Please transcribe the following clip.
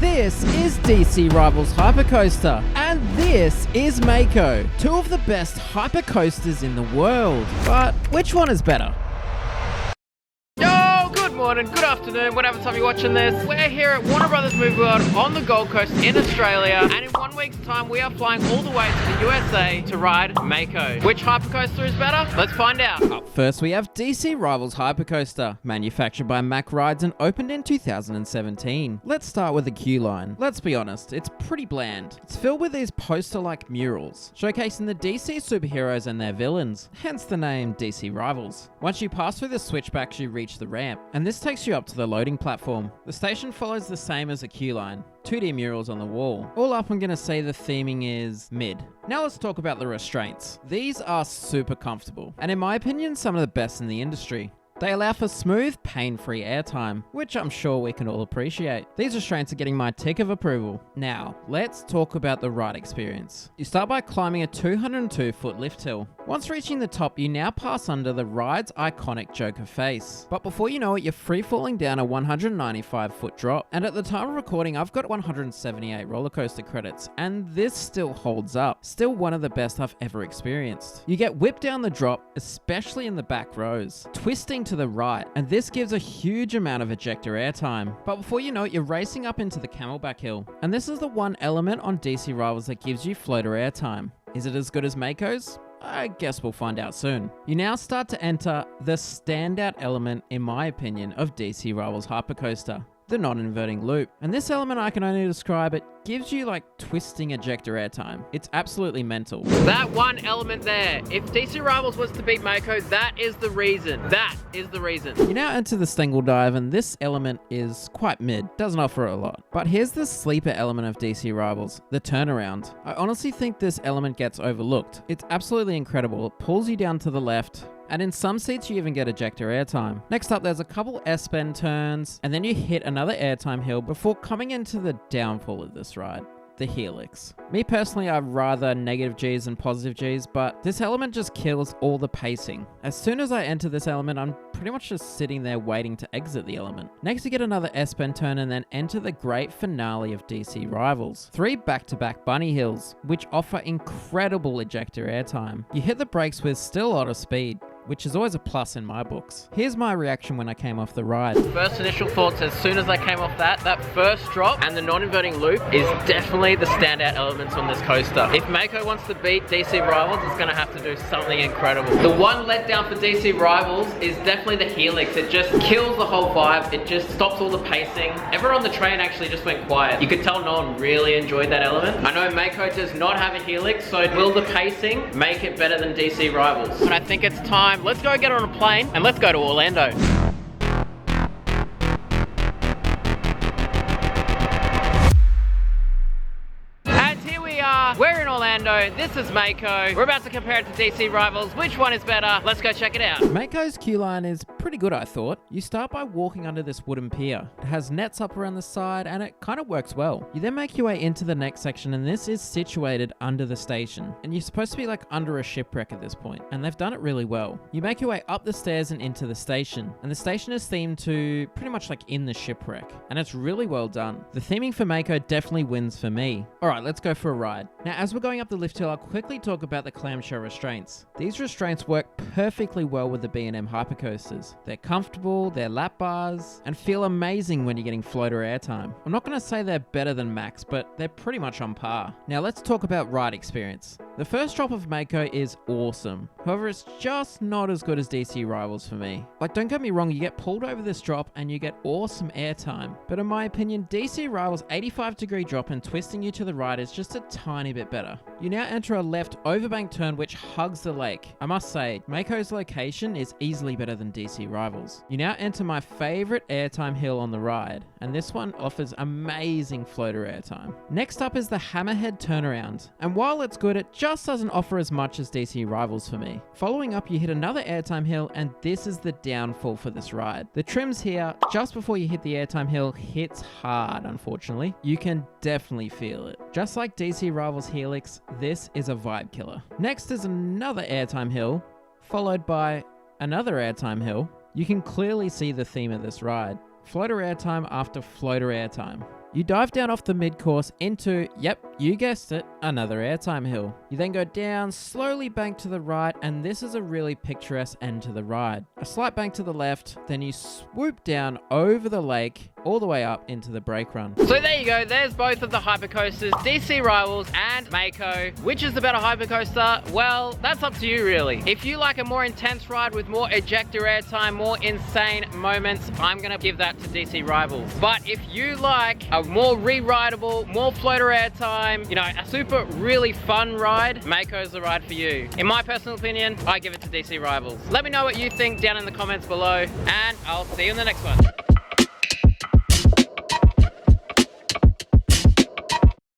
This is DC Rivals Hypercoaster, and this is Mako, two of the best hypercoasters in the world. But which one is better? Good morning, good afternoon, whatever time you're watching this. We're here at Warner Brothers Movie World on the Gold Coast in Australia, and in 1 week's time we are flying all the way to the USA to ride Mako. Which hypercoaster is better? Let's find out. Up first we have DC Rivals Hypercoaster, manufactured by Mack Rides and opened in 2017. Let's start with the queue line. Let's be honest, it's pretty bland. It's filled with these poster-like murals, showcasing the DC superheroes and their villains, hence the name DC Rivals. Once you pass through the switchbacks you reach the ramp, and this takes you up to the loading platform. The station follows the same as a queue line. 2D murals on the wall. All up, I'm gonna say the theming is mid. Now let's talk about the restraints. These are super comfortable, and in my opinion, some of the best in the industry. They allow for smooth, pain-free airtime, which I'm sure we can all appreciate. These restraints are getting my tick of approval. Now, let's talk about the ride experience. You start by climbing a 202-foot lift hill. Once reaching the top, you now pass under the ride's iconic Joker face. But before you know it, you're free-falling down a 195-foot drop. And at the time of recording, I've got 178 roller coaster credits, and this still holds up. Still one of the best I've ever experienced. You get whipped down the drop, especially in the back rows, twisting to the right, and this gives a huge amount of ejector airtime. But before you know it, you're racing up into the Camelback Hill, and this is the one element on DC Rivals that gives you floater airtime. Is it as good as Mako's? I guess we'll find out soon. You now start to enter the standout element, in my opinion, of DC Rivals Hypercoaster, the non-inverting loop. And this element, I can only describe it, gives you like twisting ejector airtime. It's absolutely mental. That one element there. If DC Rivals was to beat Mako, that is the reason. That is the reason. You now enter the Stengel Dive, and this element is quite mid. Doesn't offer a lot. But here's the sleeper element of DC Rivals, the turnaround. I honestly think this element gets overlooked. It's absolutely incredible. It pulls you down to the left, and in some seats you even get ejector airtime. Next up, there's a couple S-bend turns, and then you hit another airtime hill before coming into the downfall of this ride, the helix. Me personally, I rather negative G's than positive G's, but this element just kills all the pacing. As soon as I enter this element, I'm pretty much just sitting there waiting to exit the element. Next, you get another S-bend turn and then enter the great finale of DC Rivals. 3 back-to-back bunny hills, which offer incredible ejector airtime. You hit the brakes with still a lot of speed, which is always a plus in my books. Here's my reaction when I came off the ride. First initial thoughts as soon as I came off that first drop and the non-inverting loop is definitely the standout elements on this coaster. If Mako wants to beat DC Rivals, it's gonna have to do something incredible. The one letdown for DC Rivals is definitely the helix. It just kills the whole vibe. It just stops all the pacing. Everyone on the train actually just went quiet. You could tell no one really enjoyed that element. I know Mako does not have a helix, so will the pacing make it better than DC Rivals? But I think it's time. Let's go get on a plane and let's go to Orlando. We're in Orlando, this is Mako. We're about to compare it to DC Rivals. Which one is better? Let's go check it out. Mako's queue line is pretty good, I thought. You start by walking under this wooden pier. It has nets up around the side and it kind of works well. You then make your way into the next section, and this is situated under the station. And you're supposed to be like under a shipwreck at this point, and they've done it really well. You make your way up the stairs and into the station, and the station is themed to pretty much like in the shipwreck, and it's really well done. The theming for Mako definitely wins for me. Alright, let's go for a ride. Now, as we're going up the lift hill, I'll quickly talk about the clamshell restraints. These restraints work perfectly well with the B&M hypercoasters. They're comfortable, they're lap bars, and feel amazing when you're getting floater airtime. I'm not going to say they're better than Max, but they're pretty much on par. Now let's talk about ride experience. The first drop of Mako is awesome. However, it's just not as good as DC Rivals for me. Like, don't get me wrong, you get pulled over this drop and you get awesome airtime. But in my opinion, DC Rivals' 85-degree drop and twisting you to the right is just a tiny bit better. You now enter a left overbank turn which hugs the lake. I must say, Mako's location is easily better than DC Rivals. You now enter my favorite airtime hill on the ride, and this one offers amazing floater airtime. Next up is the Hammerhead turnaround, and while it's good, it just doesn't offer as much as DC Rivals for me. Following up, you hit another airtime hill, and this is the downfall for this ride. The trims here, just before you hit the airtime hill, hits hard, unfortunately. You can definitely feel it. Just like DC Rivals Helix, this is a vibe killer. Next is another airtime hill, followed by another airtime hill. You can clearly see the theme of this ride. Floater airtime after floater airtime. You dive down off the mid-course into, yep, you guessed it, another airtime hill. You then go down, slowly bank to the right, and this is a really picturesque end to the ride. A slight bank to the left, then you swoop down over the lake, all the way up into the brake run. So there you go, there's both of the hypercoasters, DC Rivals and Mako. Which is the better hypercoaster? Well, that's up to you really. If you like a more intense ride with more ejector airtime, more insane moments, I'm gonna give that to DC Rivals. But if you like a more re-rideable, more floater airtime, you know, a super really fun ride, Mako's the ride for you. In my personal opinion, I give it to DC Rivals. Let me know what you think down in the comments below, and I'll see you in the next one.